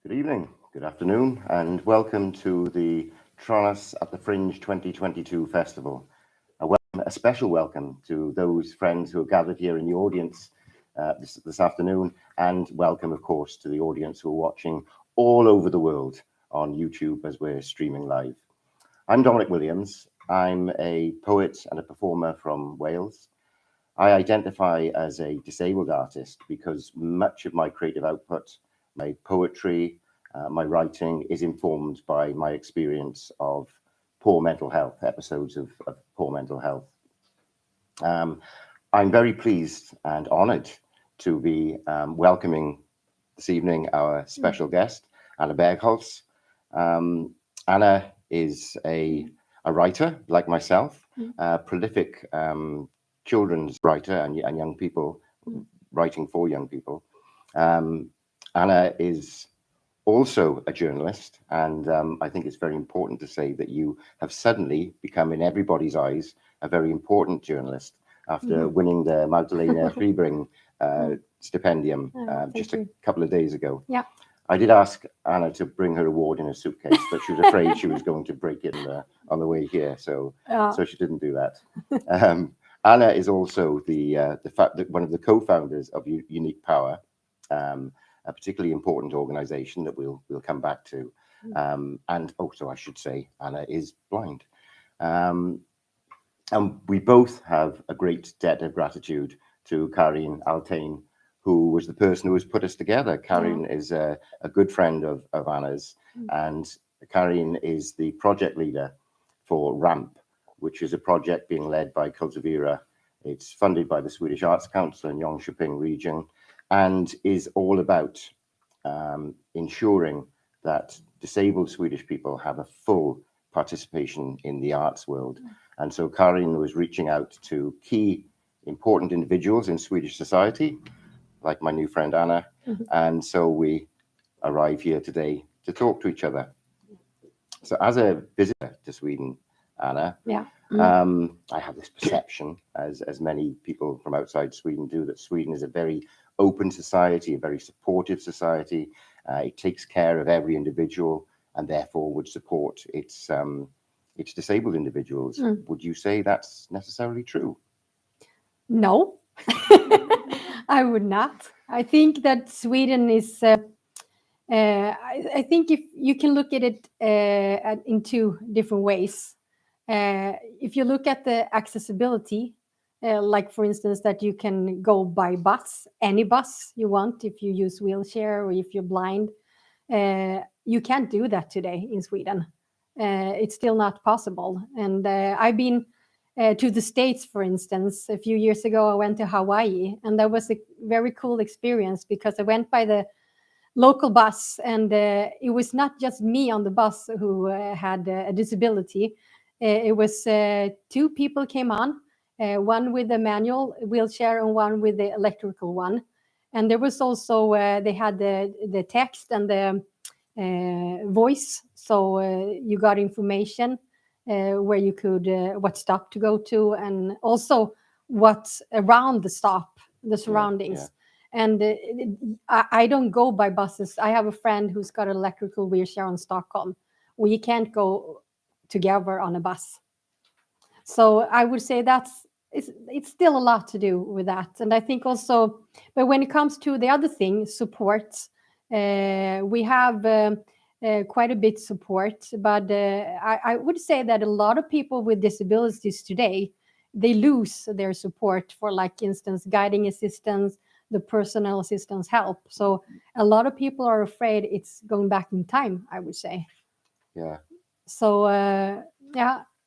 Good evening, good afternoon, and welcome to the Tronos at the Fringe 2022 Festival. A special welcome to those friends who are gathered here in the audience this afternoon, and welcome, of course, to the audience who are watching all over the world on YouTube as we're streaming live. I'm Dominic Williams. I'm a poet and a performer from Wales. I identify as a disabled artist because much of my creative output, my poetry, my writing is informed by my experience of poor mental health, episodes of poor mental health. I'm very pleased and honoured to be welcoming this evening our special guest, Anna Bergholtz. Anna is a writer like myself, a prolific children's writer and young people, writing for young people. Anna is also a journalist, and I think it's very important to say that you have suddenly become, in everybody's eyes, a very important journalist after winning the Magdalena Friebring stipendium just a couple of days ago. Yeah. I did ask Anna to bring her award in a suitcase, but she was afraid she was going to break it on the way here, so she didn't do that. Anna is also one of the co-founders of Unique Power, a particularly important organization that we'll come back to. And also, I should say, Anna is blind. And we both have a great debt of gratitude to Karin Altain, who was the person who has put us together. Karin is a good friend of Anna's, and Karin is the project leader for RAMP, which is a project being led by Kultivera. It's funded by the Swedish Arts Council in Jönköping region, and is all about ensuring that disabled Swedish people have a full participation in the arts world. And so Karin was reaching out to key important individuals in Swedish society, like my new friend Anna, and so we arrive here today to talk to each other. So as a visitor to Sweden, Anna, I have this perception, as many people from outside Sweden do, that Sweden is a very open society, a very supportive society. It takes care of every individual and therefore would support its disabled individuals. Would you say that's necessarily true? No, I would not. I think that Sweden is, I think if you can look at it in two different ways. If you look at the accessibility, like for instance, that you can go by bus, any bus you want, if you use wheelchair or if you're blind, you can't do that today in Sweden. It's still not possible. And I've been to the States, for instance. A few years ago, I went to Hawaii, and that was a very cool experience because I went by the local bus, and it was not just me on the bus who had a disability. It was two people came on, one with a manual wheelchair and one with the electrical one. And there was also, they had the text and the voice. So you got information where you could, what stop to go to, and also what's around the stop, the surroundings. And I don't go by buses. I have a friend who's got an electrical wheelchair in Stockholm. We can't go together on a bus. So I would say it's still a lot to do with that. And I think also, but when it comes to the other thing, support, we have quite a bit support. But I would say that a lot of people with disabilities today, they lose their support for, like, instance, guiding assistance, the personal assistance help. So a lot of people are afraid it's going back in time, I would say. Yeah. So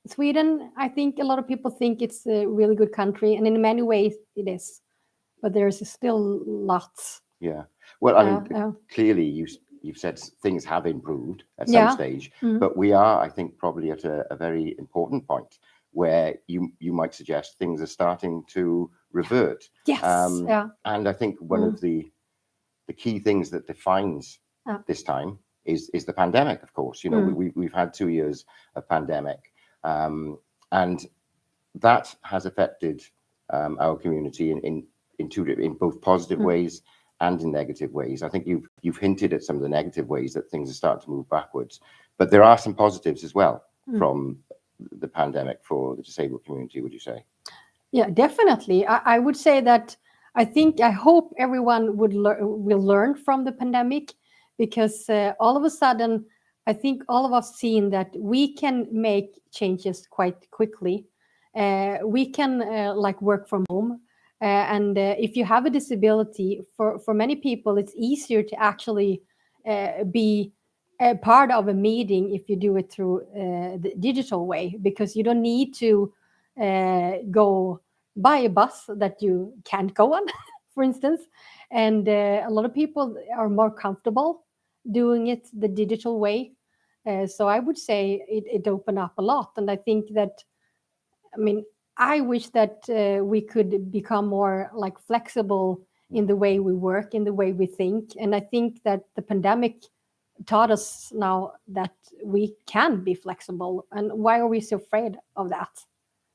Sweden, I think a lot of people think it's a really good country, and in many ways it is, but there's still lots. Yeah. Well, I mean, clearly you've said things have improved at some stage, but we are, I think, probably at a very important point where you might suggest things are starting to revert. Yes. And I think one of the key things that defines this time is the pandemic, of course. You know, we've had 2 years of pandemic, and that has affected our community in both positive ways and in negative ways. I think you've hinted at some of the negative ways that things are starting to move backwards, but there are some positives as well from the pandemic for the disabled community, would you say? Yeah, definitely. I would say that I hope everyone will learn from the pandemic, because all of a sudden, I think all of us seen that we can make changes quite quickly. We can like work from home. And if you have a disability, for many people, it's easier to actually be a part of a meeting if you do it through the digital way, because you don't need to go buy a bus that you can't go on, for instance. And a lot of people are more comfortable doing it the digital way. So I would say it opened up a lot. And I think that, I mean, I wish that we could become more like flexible in the way we work, in the way we think. And I think that the pandemic taught us now that we can be flexible. And why are we so afraid of that?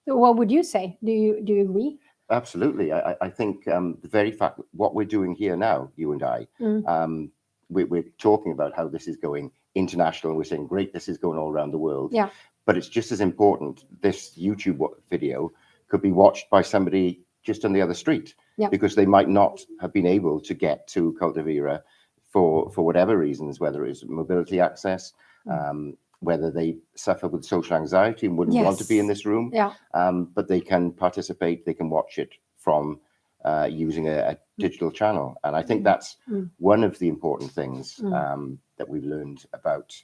So what would you say? Do you agree? Absolutely. I think the very fact that what we're doing here now, you and I, we're talking about how this is going international. We're saying, great, this is going all around the world. Yeah. But it's just as important, this YouTube video could be watched by somebody just on the other street, because they might not have been able to get to Cultivera for whatever reasons, whether it's mobility access, whether they suffer with social anxiety and wouldn't want to be in this room, but they can participate, they can watch it from using a digital channel. And I think that's one of the important things that we've learned about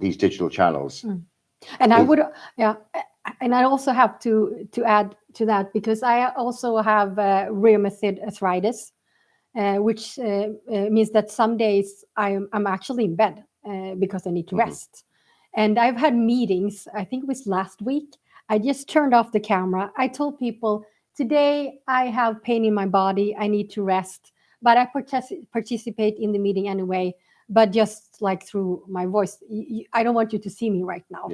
these digital channels. And I would, and I also have to add to that, because I also have rheumatoid arthritis, which means that some days I'm actually in bed because I need to rest. And I've had meetings, I think it was last week. I just turned off the camera. I told people, today I have pain in my body, I need to rest, but I participate in the meeting anyway, but just like through my voice. I don't want you to see me right now.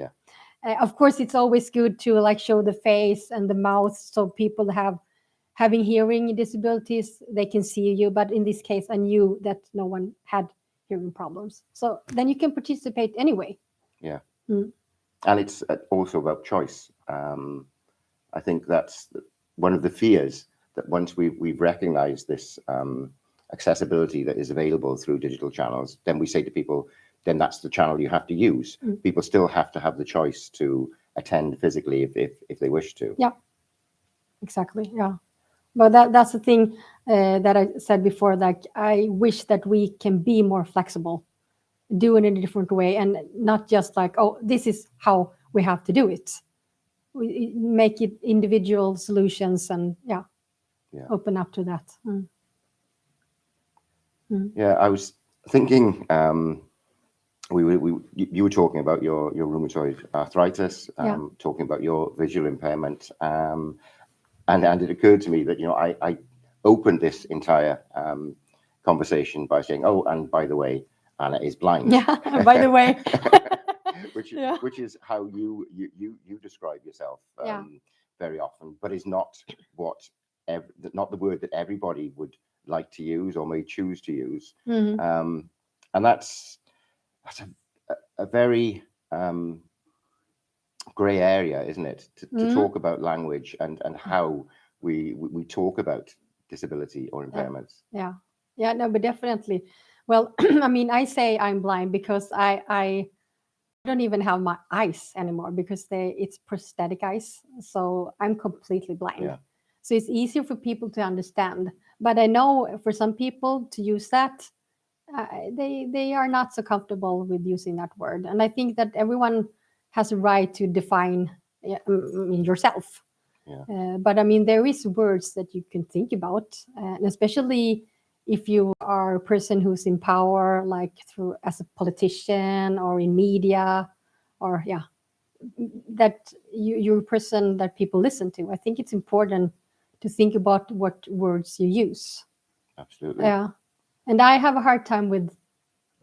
Of course, it's always good to like show the face and the mouth, so people having hearing disabilities, they can see you. But in this case, I knew that no one had hearing problems, so then you can participate anyway. And it's also about choice. I think that's one of the fears, that once we've recognized this accessibility that is available through digital channels, then we say to people, then that's the channel you have to use. People still have to have the choice to attend physically if they wish to. Exactly. But that's the thing that I said before, that I wish that we can be more flexible, do it in a different way, and not just like, oh, this is how we have to do it. We make it individual solutions and open up to that. I was thinking, you were talking about your rheumatoid arthritis, talking about your visual impairment, and it occurred to me that, you know, I opened this entire conversation by saying, oh, and by the way, Anna is blind. By the way. which is how you describe yourself very often, but is not not the word that everybody would like to use or may choose to use. And that's a very gray area, isn't it, to talk about language and how we talk about disability or impairments. No, but definitely. Well, I mean, I say I'm blind because I don't even have my eyes anymore, because it's prosthetic eyes, so I'm completely blind. So it's easier for people to understand. But I know for some people to use that, they are not so comfortable with using that word. And I think that everyone has a right to define yourself. But I mean, there is words that you can think about, and especially if you are a person who's in power, like as a politician or in media, or that you're a person that people listen to. I think it's important to think about what words you use. Absolutely. And I have a hard time with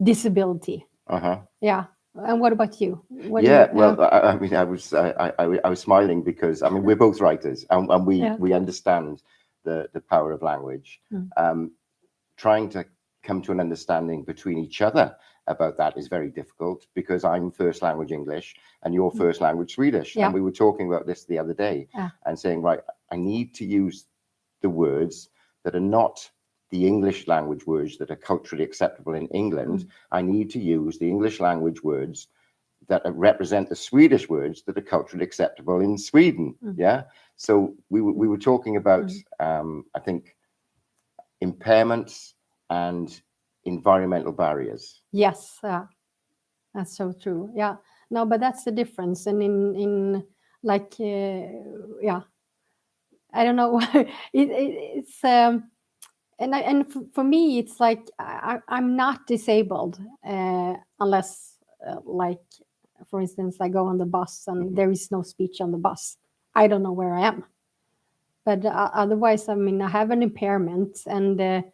disability. And what about you? Well, I mean, I was smiling because, I mean, we're both writers, and we understand the power of language. Trying to come to an understanding between each other about that is very difficult, because I'm first language English and you're first language Swedish. And we were talking about this the other day and saying, right, I need to use the words that are not the English language words that are culturally acceptable in England. I need to use the English language words that represent the Swedish words that are culturally acceptable in Sweden. Yeah. So we were talking about, I think, impairments and environmental barriers. Yes, that's so true. Yeah, no, but that's the difference. And in like, yeah, I don't know. It's for me, it's like I'm not disabled unless, like, for instance, I go on the bus and there is no speech on the bus. I don't know where I am. But otherwise, I mean, I have an impairment, and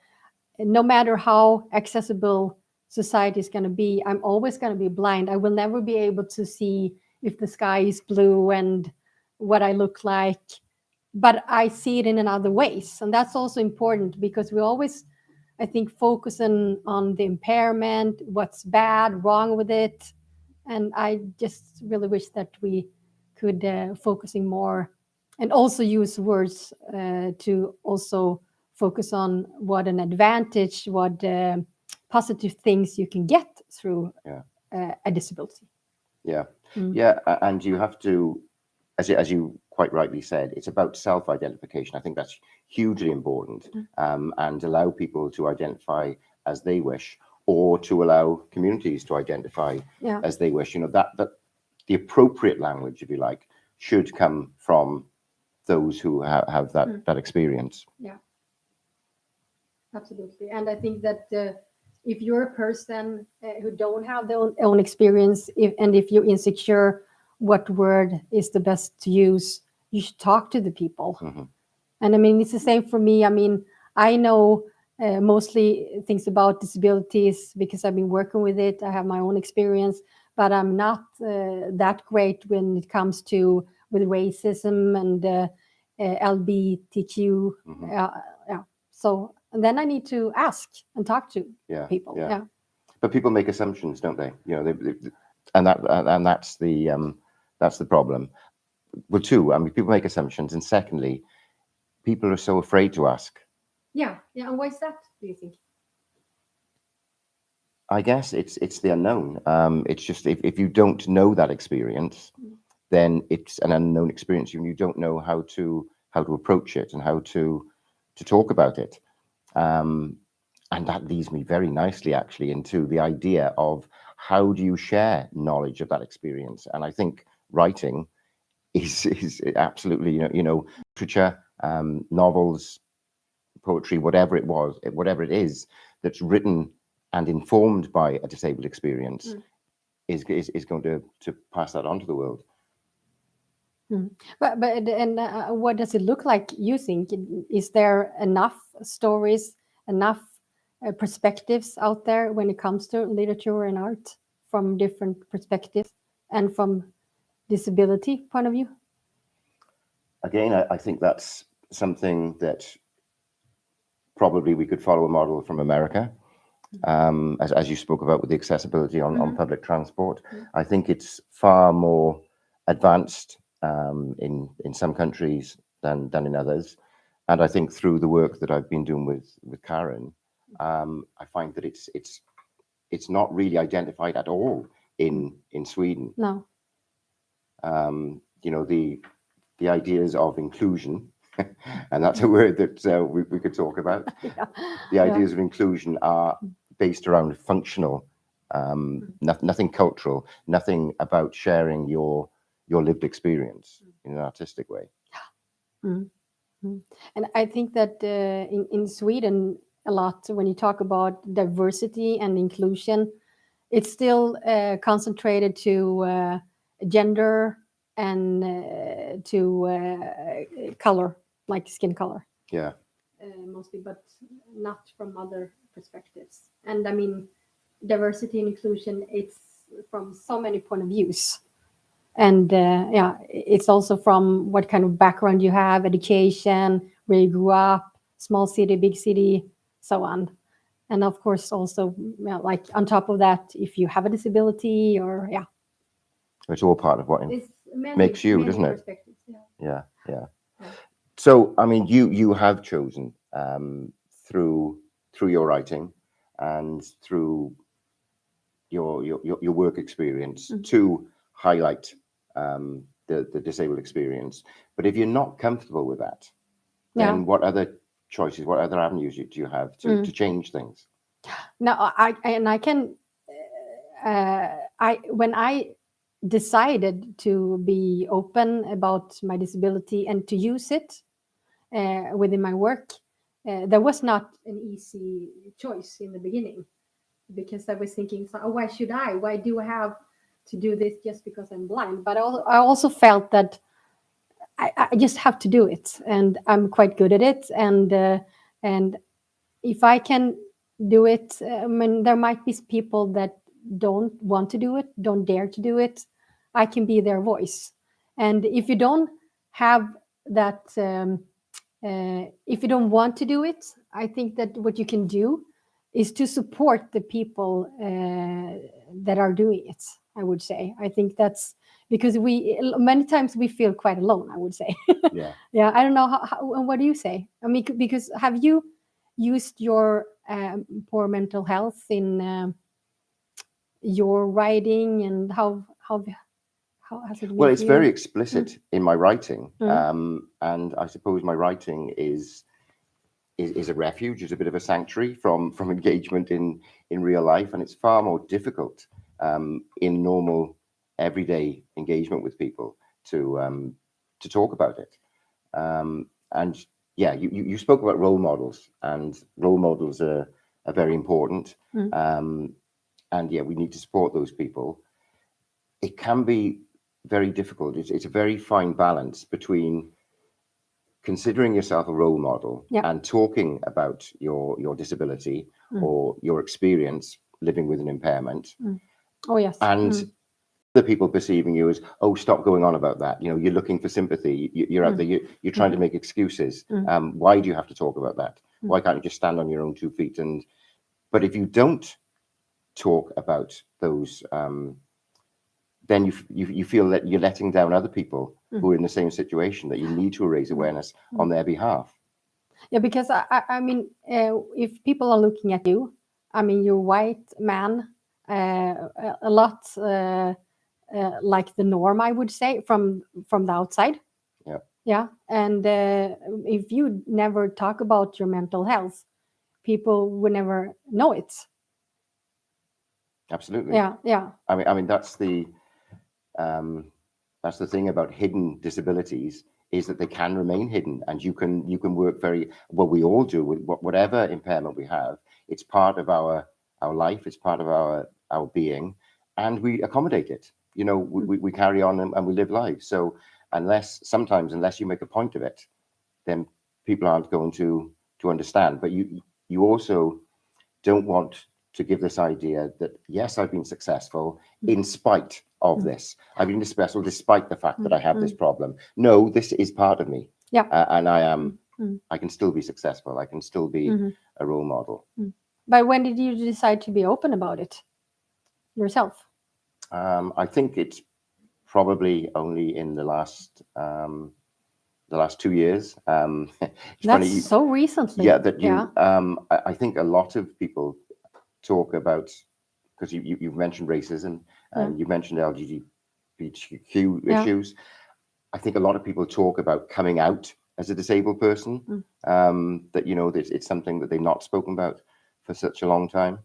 no matter how accessible society is going to be, I'm always going to be blind. I will never be able to see if the sky is blue and what I look like, but I see it in other ways. And that's also important, because we always, I think, focus on the impairment, what's bad, wrong with it. And I just really wish that we could focusing more, and also use words to also focus on what an advantage, what positive things you can get through a disability. Yeah. Yeah. And you have to, as you quite rightly said, it's about self-identification. I think that's hugely important, and allow people to identify as they wish, or to allow communities to identify as they wish. You know, that the appropriate language, if you like, should come from those who have that experience. Yeah, absolutely. And I think that if you're a person who don't have their own experience, if you're insecure what word is the best to use, you should talk to the people. And I mean, it's the same for me. I mean, I know mostly things about disabilities because I've been working with it. I have my own experience, but I'm not that great when it comes to with racism and LGBTQ. So then I need to ask and talk to people. Yeah. But people make assumptions, don't they? You know, and that's the problem. Well, two, I mean, people make assumptions, and secondly, people are so afraid to ask. Yeah. And why is that, do you think? I guess it's the unknown. It's just if you don't know that experience, then it's an unknown experience, and you don't know how to approach it and how to talk about it. And that leads me very nicely, actually, into the idea of how do you share knowledge of that experience. And I think writing is absolutely, you know, literature, novels, poetry, whatever it is that's written and informed by a disabled experience is going to pass that on to the world. But what does it look like, you think? Is there enough stories, enough perspectives out there when it comes to literature and art from different perspectives and from disability point of view? Again, I think that's something that probably we could follow a model from America, as you spoke about with the accessibility on public transport. I think it's far more advanced in some countries than in others. And I think through the work that I've been doing with Karen, I find that it's not really identified at all in Sweden. No. You know, the ideas of inclusion, and that's a word that we could talk about. The ideas of inclusion are based around functional, nothing cultural, nothing about sharing your lived experience in an artistic way. And I think that in Sweden, a lot, when you talk about diversity and inclusion, it's still concentrated to gender and to color, like skin color. Yeah. Mostly, but not from other perspectives. And I mean, diversity and inclusion, it's from so many point of views. And it's also from what kind of background you have, education, where you grew up, small city, big city, so on. And of course, also like on top of that, if you have a disability or It's all part of what makes you, doesn't it? Yeah. Yeah. So, I mean, you have chosen through your writing and through your work experience to highlight the disabled experience. But if you're not comfortable with that, then what other choices, what other avenues do you have to change things? No, when I decided to be open about my disability and to use it within my work, there was not an easy choice in the beginning, because I was thinking, so, why should I? Why do I have to do this just because I'm blind? But I also felt that I just have to do it, and I'm quite good at it, and if I can do it, I mean, there might be people that don't want to do it, don't dare to do it. I can be their voice. And if you don't have that, if you don't want to do it, I think that what you can do is to support the people that are doing it, I would say. I think that's because many times we feel quite alone, I would say. Yeah. Yeah, I don't know what do you say? I mean, because have you used your poor mental health in your writing, and how has it been? Well, it's very explicit in my writing, and I suppose my writing is a refuge, is a bit of a sanctuary from engagement in real life, and it's far more difficult in normal everyday engagement with people to talk about it. And yeah, you spoke about role models, and role models are very important. And yeah, we need to support those people. It can be very difficult. It's a very fine balance between considering yourself a role model and talking about your disability or your experience living with an impairment. Oh, yes. And the people perceiving you as, oh, stop going on about that. You know, you're looking for sympathy. You're out there. You're trying to make excuses. Why do you have to talk about that? Why can't you just stand on your own 2 feet? But if you don't talk about those, then you feel that you're letting down other people who are in the same situation, that you need to raise awareness on their behalf. Yeah, because I mean, if people are looking at you, I mean, you're white man, a lot like the norm, I would say, from the outside. Yeah. Yeah, and if you never talk about your mental health, people would never know it. Absolutely. Yeah. I mean that's the thing about hidden disabilities, is that they can remain hidden, and you can work very well. We all do with whatever impairment we have. It's part of our life. It's part of our being, and we accommodate it. You know, we carry on and we live lives. So unless you make a point of it, then people aren't going to understand. But you also don't want to give this idea that, yes, I've been successful in spite of this. I've been successful despite the fact that I have this problem. No, this is part of me. Yeah. And I can still be successful. I can still be a role model. But when did you decide to be open about it yourself? I think it's probably only in the last 2 years. That's so recently. Yeah, that you. I think a lot of people talk about, because you've mentioned racism and you've mentioned LGBTQ issues. I think a lot of people talk about coming out as a disabled person. That, you know, it's something that they've not spoken about for such a long time.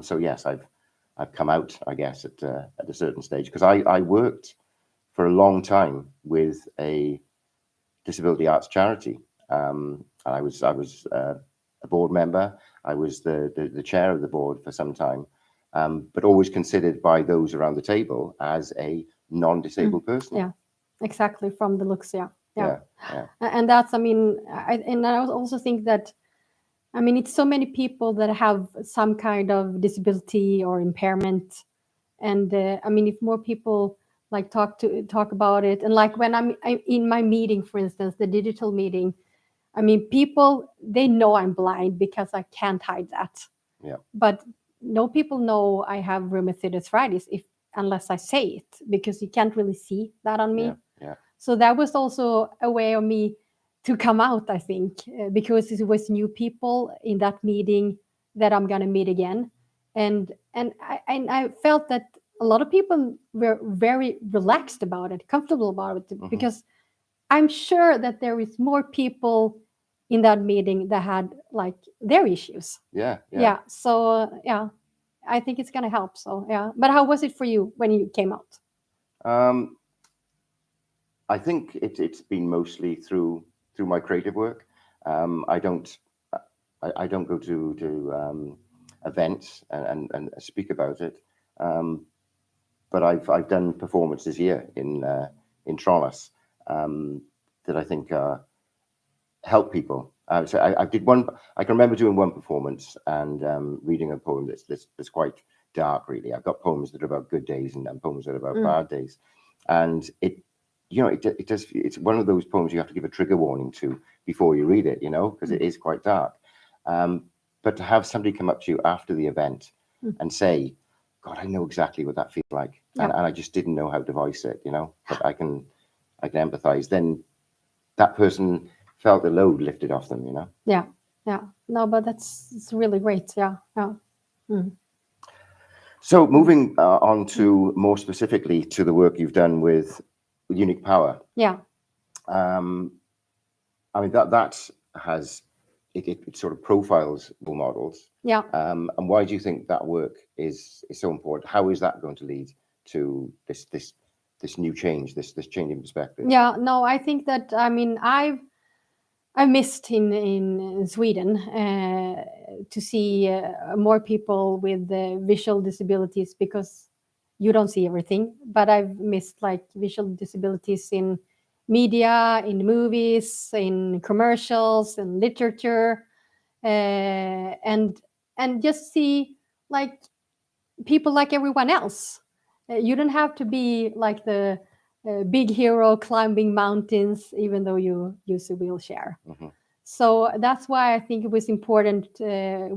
So yes, I've come out, I guess, at a certain stage, because I worked for a long time with a disability arts charity. I was a board member. I was the chair of the board for some time, but always considered by those around the table as a non-disabled person. Yeah, exactly. From the looks, yeah. And that's, I mean, I also think that, I mean, it's so many people that have some kind of disability or impairment, and I mean, if more people like talk about it. And like when I'm in my meeting, for instance, the digital meeting, I mean, people, they know I'm blind because I can't hide that. Yeah. But no people know I have rheumatoid arthritis unless I say it, because you can't really see that on me. Yeah. Yeah. So that was also a way of me to come out, I think, because it was new people in that meeting that I'm going to meet again. And I felt that a lot of people were very relaxed about it, comfortable about it, Mhm. because I'm sure that there is more people in that meeting that had like their issues. Yeah. Yeah. So yeah, I think it's gonna help. So yeah. But how was it for you when you came out? I think it's been mostly through my creative work. I don't go to events and speak about it. But I've done performances here in Trollhättan that I think help people. So I did one. I can remember doing one performance and reading a poem that's quite dark. Really, I've got poems that are about good days and poems that are about bad days, and it does. It's one of those poems you have to give a trigger warning to before you read it. Because it is quite dark. But to have somebody come up to you after the event and say, God, I know exactly what that feels like, and I just didn't know how to voice it, but I can empathize. Then that person felt the load lifted off them, Yeah. No, but it's really great. Yeah. So moving on to more specifically to the work you've done with Unique Power. Yeah. I mean, that has it sort of profiles role models. Yeah. And why do you think that work is so important? How is that going to lead to this new change, this change in perspective? Yeah. No, I think that, I mean, I missed in Sweden to see more people with visual disabilities, because you don't see everything. But I've missed like visual disabilities in media, in movies, in commercials, in literature, and just see like people like everyone else. You don't have to be like the big hero climbing mountains, even though you use a wheelchair. Mhm. So that's why I think it was important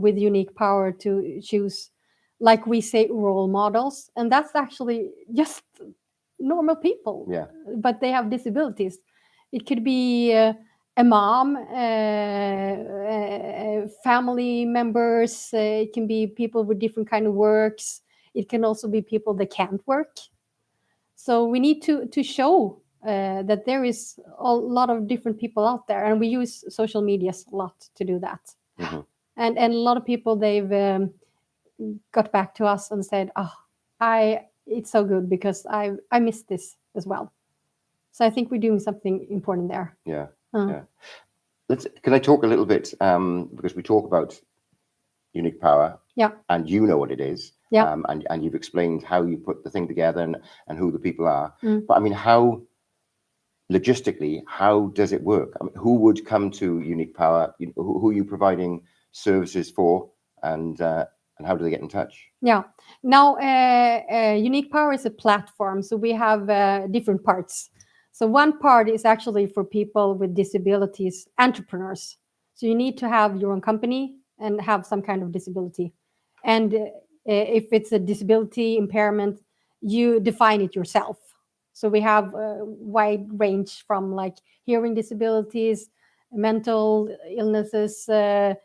with Unique Power to choose, like we say, role models. And that's actually just normal people, Yeah. but they have disabilities. It could be a mom, family members. It can be people with different kind of works. It can also be people that can't work. So we need to show that there is a lot of different people out there, and we use social medias a lot to do that. Mhm. And a lot of people, they've got back to us and said, "Oh, it's so good because I missed this as well." So I think we're doing something important there. Yeah. Yeah. Can I talk a little bit because we talk about Unique Power. Yeah. And you know what it is. Yeah. And you've explained how you put the thing together and who the people are. Mm. But I mean, how logistically, how does it work? I mean, who would come to Unique Power? Who are you providing services for, and how do they get in touch? Yeah. Now, Unique Power is a platform, so we have different parts. So one part is actually for people with disabilities, entrepreneurs. So you need to have your own company and have some kind of disability. And if it's a disability impairment, you define it yourself. So we have a wide range from like hearing disabilities, mental illnesses, what's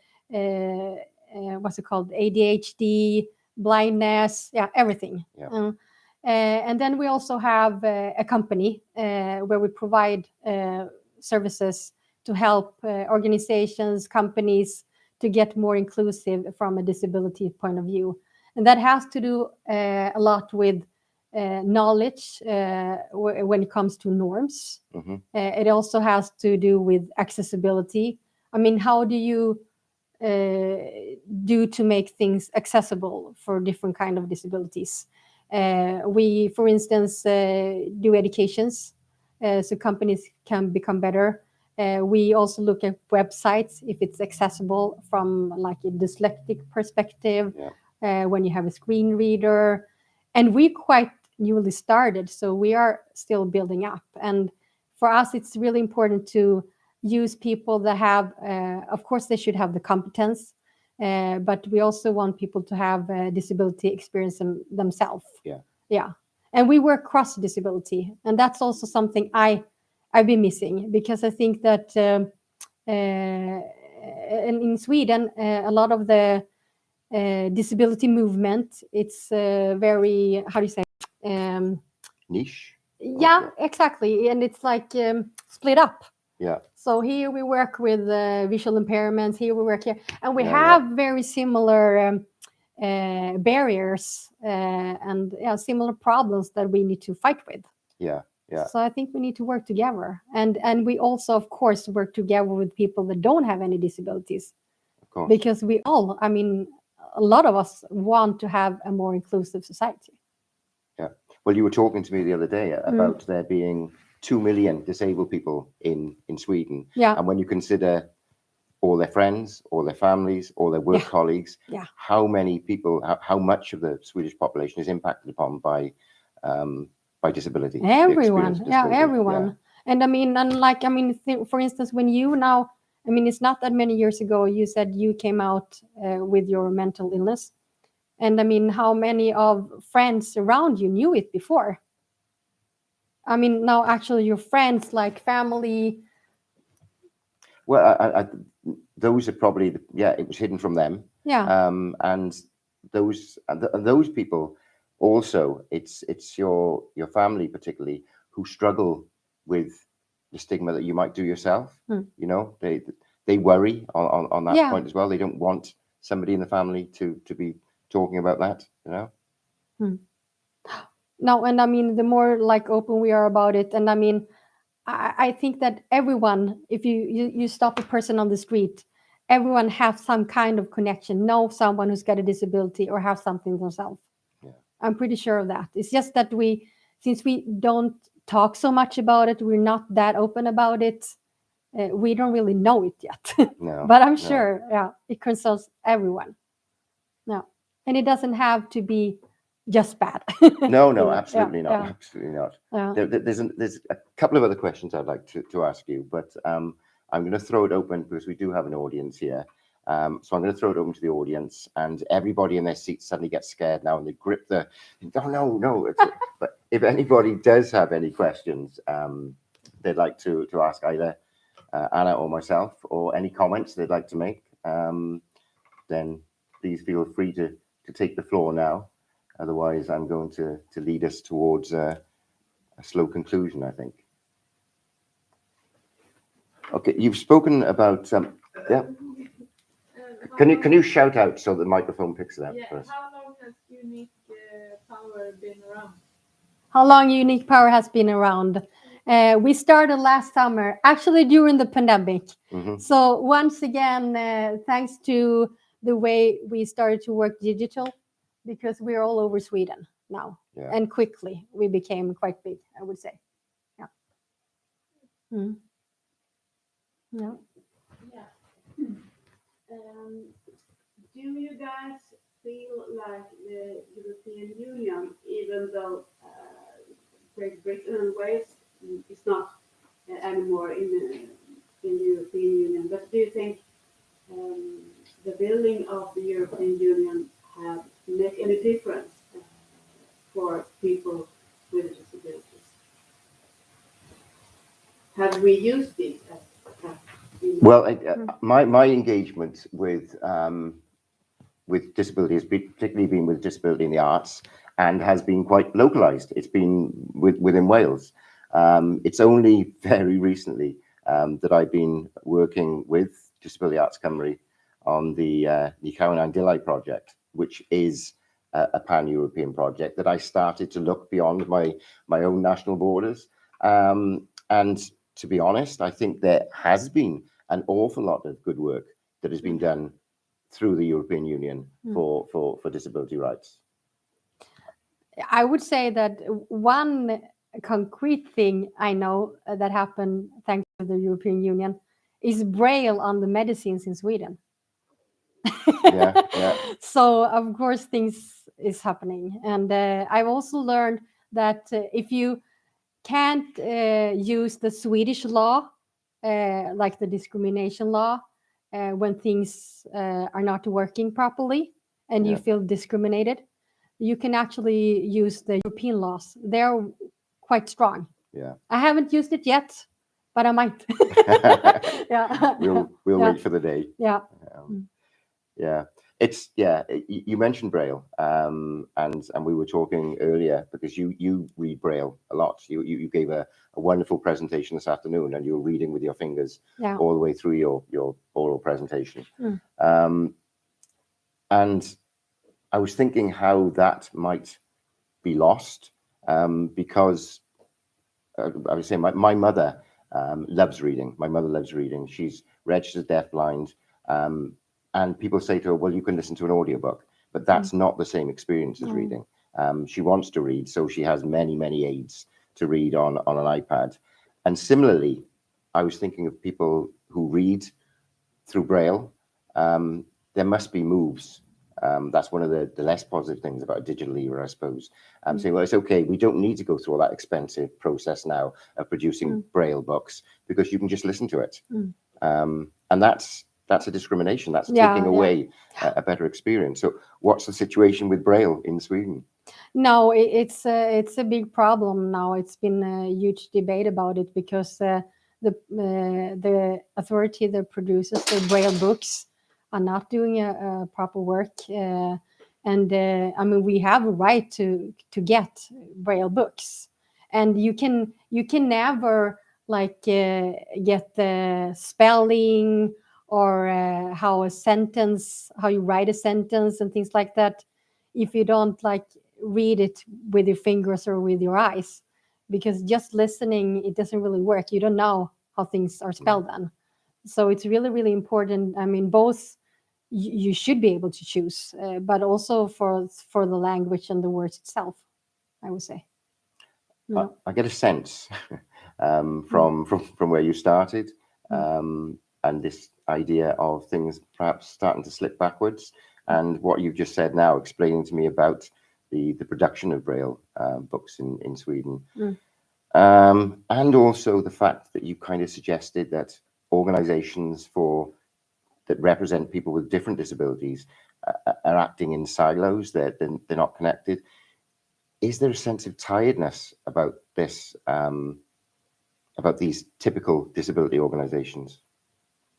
it called, ADHD, blindness, everything. Yeah. And then we also have a company where we provide services to help organizations, companies to get more inclusive from a disability point of view. And that has to do a lot with knowledge when it comes to norms. Mm-hmm. It also has to do with accessibility. I mean, how do you do to make things accessible for different kind of disabilities? We, for instance, do educations so companies can become better. We also look at websites if it's accessible from like a dyslexic perspective. Yeah. When you have a screen reader, and we're quite newly started, so we are still building up. And for us, it's really important to use people that have, of course, they should have the competence, but we also want people to have disability experience themselves. Yeah. And we work cross disability, and that's also something I've been missing, because I think that in Sweden, a lot of the disability movement, it's very, how do you say, niche. Yeah, exactly, and it's like split up. Yeah. So here we work with visual impairments. Here we work here, and we have very similar barriers and similar problems that we need to fight with. Yeah. So I think we need to work together, and we also, of course, work together with people that don't have any disabilities, of course, because we all, I mean, a lot of us want to have a more inclusive society. Yeah. Well, you were talking to me the other day about there being 2 million disabled people in Sweden. Yeah. And when you consider all their friends, all their families, all their work colleagues, how many people, how much of the Swedish population is impacted upon by disability? Everyone. Everyone. Yeah. And I mean, for instance, when you now, I mean, it's not that many years ago, you said you came out with your mental illness. And I mean, how many of friends around you knew it before? I mean, now actually your friends, like family. Well, those are probably, it was hidden from them. Yeah. And those people also, it's your family particularly who struggle with the stigma that you might do yourself. You know, they worry on that point as well. They don't want somebody in the family to be talking about that, you know. No, and I mean, the more like open we are about it, and I mean, I think that everyone, if you stop a person on the street, everyone has some kind of connection, know someone who's got a disability or have something themselves. Yeah. I'm pretty sure of that. It's just that since we don't talk so much about it, we're not that open about it, we don't really know it yet. No, but I'm sure, it concerns everyone. No, and it doesn't have to be just bad. No, absolutely not. Absolutely not. Yeah. There's a couple of other questions I'd like to ask you, but I'm going to throw it open because we do have an audience here. So I'm going to throw it open to the audience, and everybody in their seats suddenly gets scared now and they grip no. But if anybody does have any questions they'd like to ask either Anna or myself, or any comments they'd like to make, then please feel free to take the floor now. Otherwise, I'm going to lead us towards a slow conclusion, I think. Okay, you've spoken about Can you shout out so the microphone picks it up first? How long has unique power been around? How long unique power has been around? We started last summer, actually during the pandemic. So once again, thanks to the way we started to work digital, because we're all over Sweden now, and quickly we became quite big, I would say. Do you guys feel like the European Union, even though Great Britain and Wales is not anymore in the European Union, but do you think the building of the European Union have make any difference for people with disabilities? Have we used it? Well, my engagement with disability has particularly been with disability in the arts, and has been quite localized. It's been within Wales. It's only very recently that I've been working with Disability Arts Cymru on the Nicawn Dillai project, which is a pan-European project that I started to look beyond my own national borders. And to be honest, I think there has been an awful lot of good work that has been done through the European Union for disability rights. I would say that one concrete thing I know that happened thanks to the European Union is Braille on the medicines in Sweden. So of course things is happening, and I've also learned that if you can't use the Swedish law, like the discrimination law, when things are not working properly and you feel discriminated, you can actually use the European laws. They're quite strong. Yeah. I haven't used it yet, but I might. Yeah. We'll wait for the day. Yeah. Yeah. It's you mentioned Braille, and we were talking earlier because you read Braille a lot. You gave a wonderful presentation this afternoon, and you were reading with your fingers all the way through your oral presentation. And I was thinking how that might be lost, because I was saying my mother loves reading. My mother loves reading. She's registered deafblind. And people say to her, well, you can listen to an audiobook, but that's not the same experience as reading. She wants to read, so she has many aids to read on an iPad. And similarly, I was thinking of people who read through Braille. There must be moves. That's one of the less positive things about a digital era, I suppose. Saying, well, it's okay. We don't need to go through all that expensive process now of producing Braille books because you can just listen to it. And that's a discrimination. That's taking away a better experience. So what's the situation with Braille in Sweden? No, it's a big problem now. It's been a huge debate about it because the authority that produces the Braille books are not doing a proper work. I mean, we have a right to get Braille books, and you can never like get the spelling or how you write a sentence and things like that if you don't like read it with your fingers or with your eyes, because just listening, it doesn't really work. You don't know how things are spelled then. So it's really important. I mean, both you should be able to choose, but also for the language and the words itself, I would say. I get a sense from where you started, and this idea of things perhaps starting to slip backwards, and what you've just said now, explaining to me about the production of Braille books in Sweden, and also the fact that you kind of suggested that organizations that represent people with different disabilities are acting in silos. They're not connected. Is there a sense of tiredness about this, about these typical disability organizations?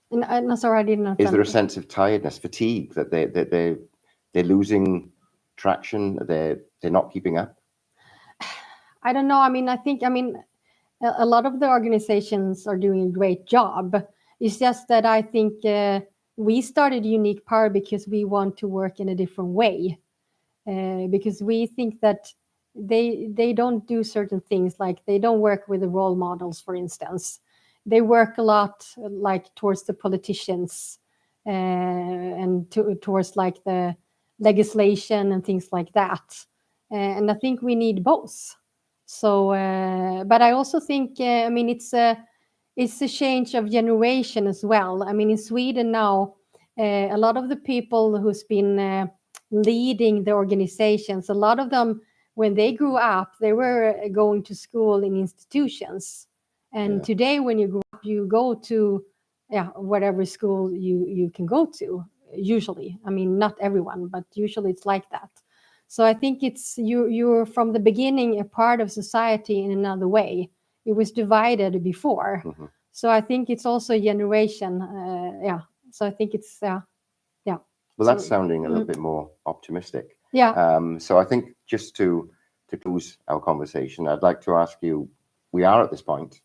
No, sorry, I didn't. Is there a sense of tiredness, fatigue, that they're losing traction? They're not keeping up? I don't know. I mean, I think a lot of the organizations are doing a great job. It's just that I think we started Unique Power because we want to work in a different way, because we think that they don't do certain things, like they don't work with the role models, for instance. They work a lot like towards the politicians and towards like the legislation and things like that. And I think we need both. So, but I also think, I mean, it's a change of generation as well. I mean, in Sweden now, a lot of the people who's been leading the organizations, a lot of them, when they grew up, they were going to school in institutions. And today, when you grow up, you go to whatever school you can go to, usually. I mean, not everyone, but usually it's like that. So I think it's you're from the beginning a part of society in another way. It was divided before. So I think it's also a generation. So I think it's Well, that's sounding a little bit more optimistic. So I think just to close our conversation, I'd like to ask you, we are at this point.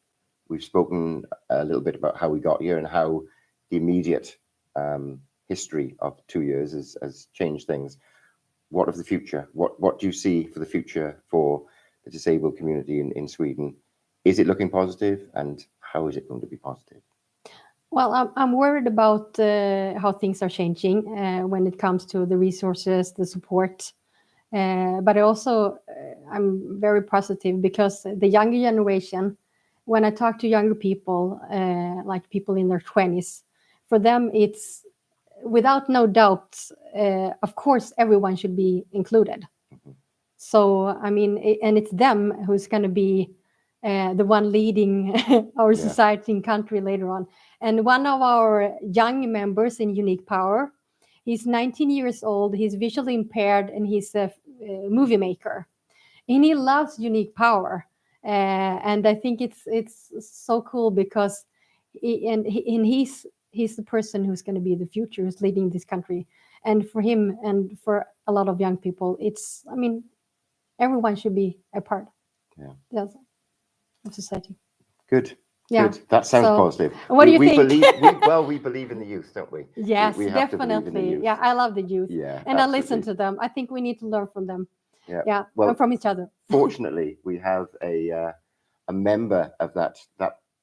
We've spoken a little bit about how we got here and how the immediate history of 2 years has changed things. What of the future? What do you see for the future for the disabled community in Sweden? Is it looking positive, and how is it going to be positive? Well, I'm worried about how things are changing when it comes to the resources, the support. But I'm very positive because the younger generation, when I talk to younger people, like people in their 20s, for them, it's without no doubt, of course, everyone should be included. So I mean, and it's them who's going to be the one leading our society and country later on. And one of our young members in Unique Power, he's 19 years old. He's visually impaired, and he's a movie maker. And he loves Unique Power. And I think it's so cool because he's the person who's going to be the future, who's leading this country. And for him and for a lot of young people, I mean, everyone should be a part of society. Good. Yeah. Good. That sounds positive. What do you think? We believe in the youth, don't we? Yes, we have to believe in the definitely. youth. Yeah, I love the youth. Yeah, and absolutely. I listen to them. I think we need to learn from them. Yeah. Well, and from each other. Fortunately, we have a member of that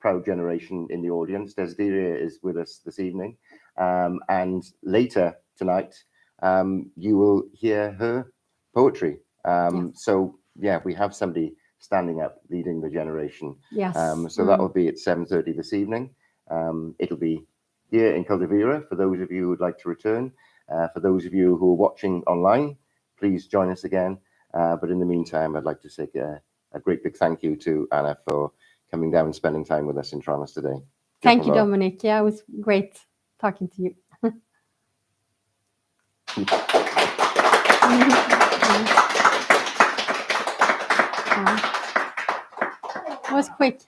proud generation in the audience. Desideria is with us this evening, and later tonight, you will hear her poetry. So yeah, we have somebody standing up leading the generation. Yes. So that will be at 7:30 this evening. It'll be here in Caldevera for those of you who would like to return. For those of you who are watching online, please join us again. But in the meantime, I'd like to say a great big thank you to Anna for coming down and spending time with us in Tranås today. Thank you, Dominic. Yeah, it was great talking to you. It was quick.